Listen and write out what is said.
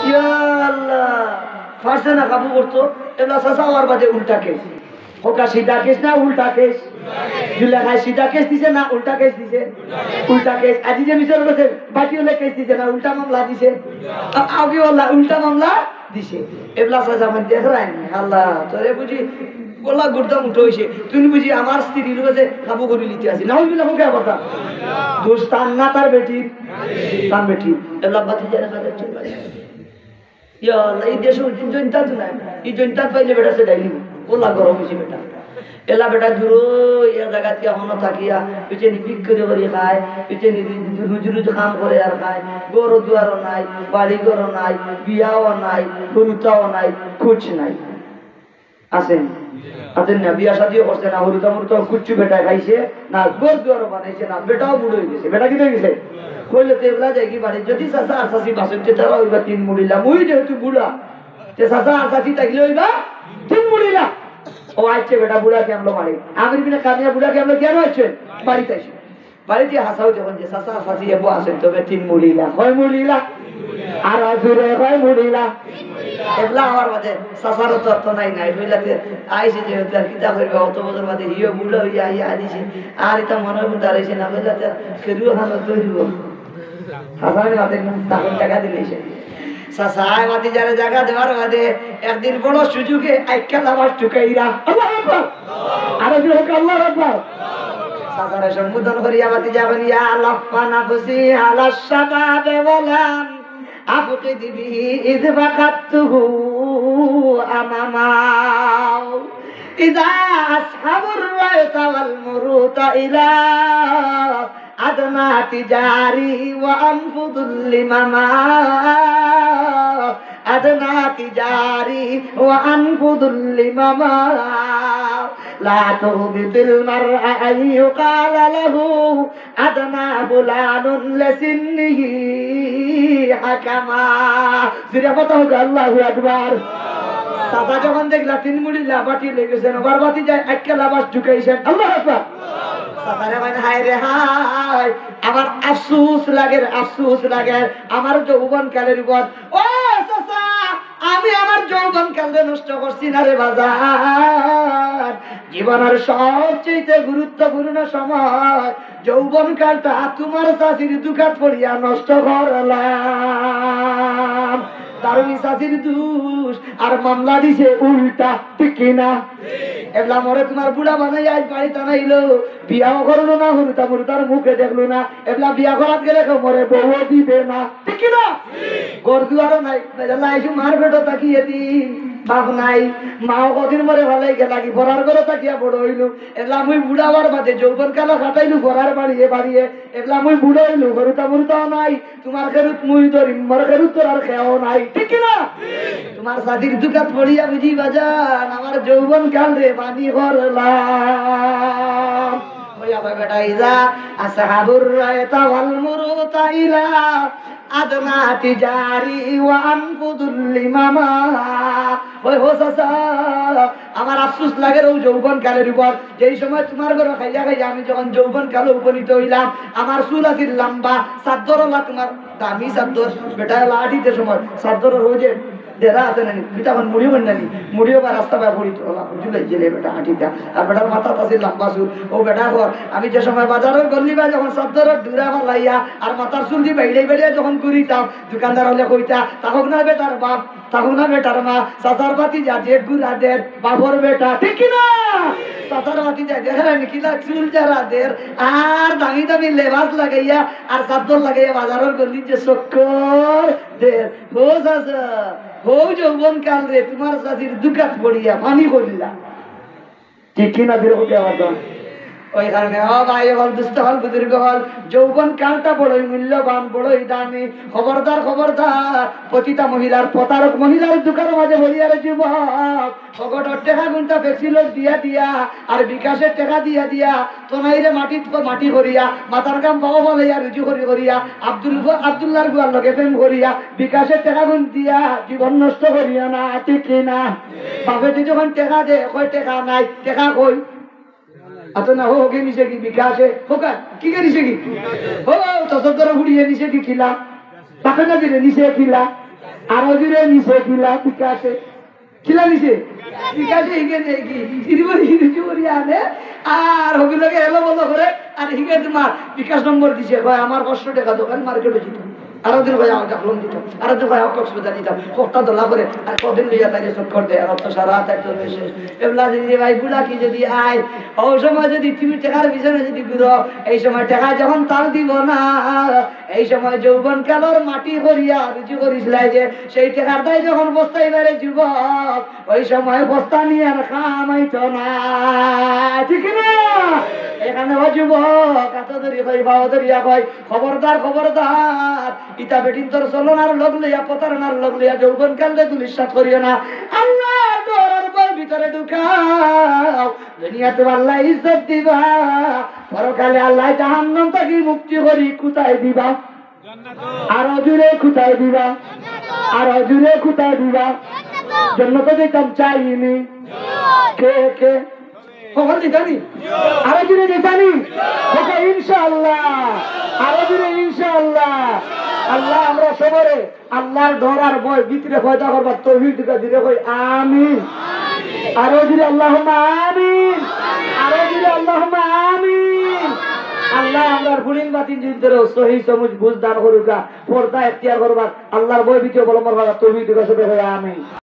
ইয়া আল্লাহ ফারসে না কাবু করতো এগুলা চাচা হওয়ার বাদে উল্টা কেস ওটা সিধা কেস না উল্টা কেস জুলেখায় সিধা কেস দিছে না উল্টা কেস দিছে উল্টা কেস আজি যে মিশর কাছে বাকি হলে কেস দিছে না উল্টা মামলা দিছে আগে উল্টা মামলা দিছে এগুলা চাচা মানে দেখরাই আল্লাহ তোরে বুঝি গোলা গুড়দাম উঠে হয়েছে তুমি বুঝি আমার স্ত্রীর কাছে কাবু করে নিতে আসি না ওই বিলা হোক কথা দোষ তার না তার বেটি তার বেটি এগুলা বাতি যারা কাদের চলবে ইয়া আল্লাহ এই দেশে জনতা তো নাই এই জনতা পাইলে বেটা সেটাই নিব গোলা গরম হয়েছে বেটা এলা বেটা দূর এক জায়গা থেকে এখনো থাকিয়া পিছনে বিক্রি করে খায় পিছনে রুজি রুজি কাম করে আর খায় গরু দুয়ারও নাই বাড়ি ঘরও নাই বিয়াও নাই হরুতাও নাই কুছ নাই আছেন আছেন না বিয়া শাদিও করছে না হরুতা মরুতা কুচ্ছু বেটা খাইছে না গর দুয়ারও বানাইছে না বেটাও বুড়ো হয়ে গেছে বেটা কি হয়ে গেছে কইলে তেবলা যাই কি বাড়ি যদি চাচা আর চাচি বাসতে তারা ওইবা তিন মুড়িলা মুই যেহেতু বুড়া তে চাচা আর চাচি থাকলে ওইবা তিন মুড়িলা ও আইছে বেটা বুড়া কে আমলো বাড়ি আমির বিনা কামিয়া বুড়া কে আমলো কেন আছে বাড়িতে আইছে বাড়িতে হাসাও যখন যে চাচা চাচি এবো আসেন তবে তিন মুড়িলা কয় মুড়িলা আর আজুরে কয় মুড়িলা এবলা আমার মাঝে চাচার তত্ত্ব নাই নাই হইলাতে আইছে যে তার কিতা করবে অত বছর বাদে হিও বুড়ো হইয়া আইয়া আদিছে আর এটা মনে হয় দাঁড়াইছে না হইলাতে কেরুও খানো তৈরি হাসানের মাঝে তখন টাকা দিলেছে চাচাই মাতি যারা জায়গা দেওয়ার বাদে একদিন বড় সুযোগে আইকা লাভার টুকাইরা আল্লাহু আকবার আরে কি হোক আল্লাহু আকবার চাচারে সম্বোধন করিয়া মাতি যাবেন ইয়া লাফা নাফসি আলা শাবাবে ওয়ালাম আফকিদ বিহি ইদ বাকাতুহু আমামাও ইযা আসহাবুর রায়তা ওয়াল মুরুতা ইলা আদনা তিজারি ওয়া আনফুদুল লিমামা আদনা তিজারি ওয়া আনফুদুল লিমামা লা তুহবিতুল মারআ আইয়ুকালা লাহু আদনা ফুলানুন লিসিন্নিহি হাকামা জিরা কথা হোক আল্লাহু আকবার চাচা যখন দেখলা তিন মুড়ি লাবাটি লেগেছেন ওবার বাতি যায় একটা লাবাস ঢুকাইছেন আল্লাহু আকবার চাচারে মানে হায় রে হায় আমার আফসোস লাগে আমার যৌবন কালের উপর ও চাচা আমি আমার যৌবন কালে নষ্ট করছি না রে বাজার জীবনের সবচেয়ে গুরুত্বপূর্ণ সময় যৌবন কালটা তোমার চাচির দুকাত পড়িয়া নষ্ট করলাম তারই চাচির দোষ আর মামলা দিছে উল্টা ঠিক কিনা এবলা মরে তোমার বুড়া বানাই আজ বাড়িতে আনাইলো বিয়াও করলো না হরুতা মরুতার মুখে দেখলো না এবলা বিয়া করাত গেলে মরে বউ দিবে না ঠিক কিনা ঘর দুয়ারও নাই আইসু মার বেটো তাকিয়ে দিন বাপ নাই মাও কদিন মরে ভালাই গেলা কি বরার ঘরে তাকিয়া বড় হইলো এবলা মুই বুড়া হওয়ার বাদে যৌবন কালো কাটাইলু বরার বাড়িয়ে এবলা মুই বুড়ো হইলু হরুতা মরুতাও নাই তোমার খেরুত মুই ধরিম মর খেরুত তোর আর খেয়াও নাই ঠিক কিনা তোমার সাথীর দুকাত পড়িয়া বুঝি বাজান আমার যৌবন কাল রে পানি ভরলাম ওয়া বেটা ইজা আসহাবুর রায়তা ওয়াল মুরুতা ইলা আদনা তিজারি ওয়া আনফুদুল লিমামা ওই হো চাচা আমার আফসোস লাগে ও যৌবন কালের উপর যেই সময় তোমার ঘরে খাইয়া আমি যখন যৌবন কালে উপনীত হইলাম আমার চুল আছিল লম্বা চাদর তোমার দামি চাদর বেটা লাঠিতে সময় চাদর রোজে দেরা আছে নানি পিতাখন মুড়িও নানি মুড়িও বা রাস্তা বা পড়ি তোলা জুলাই জেলে বেটা হাঁটিটা আর বেটার মাথা আছে লম্বা চুল ও বেটা ঘর আমি যে সময় বাজারের গল্লি বা যখন চাদরের ডুরা ফালাইয়া আর মাথার চুল দিয়ে বেড়ে যখন করিতাম দোকানদার হলে কইতা তখন না বেটার বাপ তখন না বেটার মা চাচার বাতি যা জেট গুলাদের বাবর বেটা ঠিক না চাচার বাতি যায় দেখেন কিলা চুল যারা দের আর দামি দামি লেবাস লাগাইয়া আর চাদর লাগাইয়া বাজারের গল্লি যে চক্কর দের হো চাচা হো যৌবন কাল রে তোমার চাচির দুকাত পড়িয়া পানি করিলা ঠিক কিনা বিরোধী আওয়াজ ওই কারণে ও ভাই হল দুস্থ হল বুজুর্গ হল যৌবন কালটা বড়ই মূল্যবান বড়ই দামি খবরদার প্রতিটা মহিলার প্রতারক মহিলার দুকার মাঝে বলিয়ার যুবক অগটর টেকা গুনটা বেশি লোক দিয়া আর বিকাশের টেকা দিয়া তোনাইরে মাটি করিয়া মাথার কাম পাওয়া বলাইয়া রুজু করিয়া আব্দুল্লাহর গুয়ার লগে প্রেম করিয়া বিকাশের টেকা গুন দিয়া জীবন নষ্ট করিয়া না ঠিক কিনা বাপে যখন টেকা দে কই টেকা নাই টেকা কই আচ্ছা না হোকে নিচে কি বিকাশে হোকা কি কে নিচে কি হো তসদ্দর ঘুরিয়ে নিচে কি খিলা তাকে না দিলে নিচে খিলা আরো জুড়ে নিচে কিলা বিকাশে কিলা নিচে বিকাশে হিগে নেই কি সিরিবরি হিরিবরি আনে আর হবিলকে এলো বলো করে আর হিগে তোমার বিকাশ নম্বর দিছে ভাই আমার 500 টাকা দোকান মার্কেটে দিত আরো দিন ভাই আমার কাফলন দিত আরো দিন ভাই কক্সবাজার দিতাম কটা দলা করে আর কদিন লইয়া তাই সব করতে আর তো সারা হাত একদম শেষ এবলা যদি ভাই বুলা কি যদি আয় ওই সময় যদি তুমি টাকার পিছনে যদি ঘুরো এই সময় টাকা যখন তাল দিব না এই সময় যৌবন কালর মাটি করিয়া রুচি করিসলাই যে সেই টাকার দায় যখন বস্তায় বেড়ে যুবক ওই সময় বস্তা নিয়ে আর খামাইতো না ঠিক না এখানে ও যুবক এত ধরি কই বাবা ধরিয়া কই খবরদার খবরদার ইটা বেটিন তোর চলনার লোক লইয়া প্রতারণার লোক লইয়া যৌবন কালে দুলিশাত করিও না আল্লাহ ডরার বই ভিতরে ঢুকাও দুনিয়াতে আল্লাহ ইজ্জত দিবা পরকালে আল্লাহ জাহান্নাম থেকে মুক্তি করি কোথায় দিবা আরো জুড়ে কোথায় দিবা আরো জুড়ে কোথায় দিবা জান্নাতে যেতাম চাইনি কে কে খবর দিতানি আরো জুড়ে দিতানি ওকে ইনশাআল্লাহ আরো জুড়ে ইনশাআল্লাহ আল্লাহ আমরা সবরে আল্লাহর ডর আর ভয় ভিতরে পয়দা করবার তৌফিক দিতে কই আমিন আরো জুড়ে আল্লাহুম্মা আমিন আরো জুড়ে আল্লাহুম্মা আমিন আল্লাহ আমরার ফুলিন বাতিন জিনদের সহি সমুজ বুঝ দান করুকা পর্দা এখতিয়ার করবার আল্লাহর ভয় ভিতরে বলবার তৌফিক দিতে কই আমিন।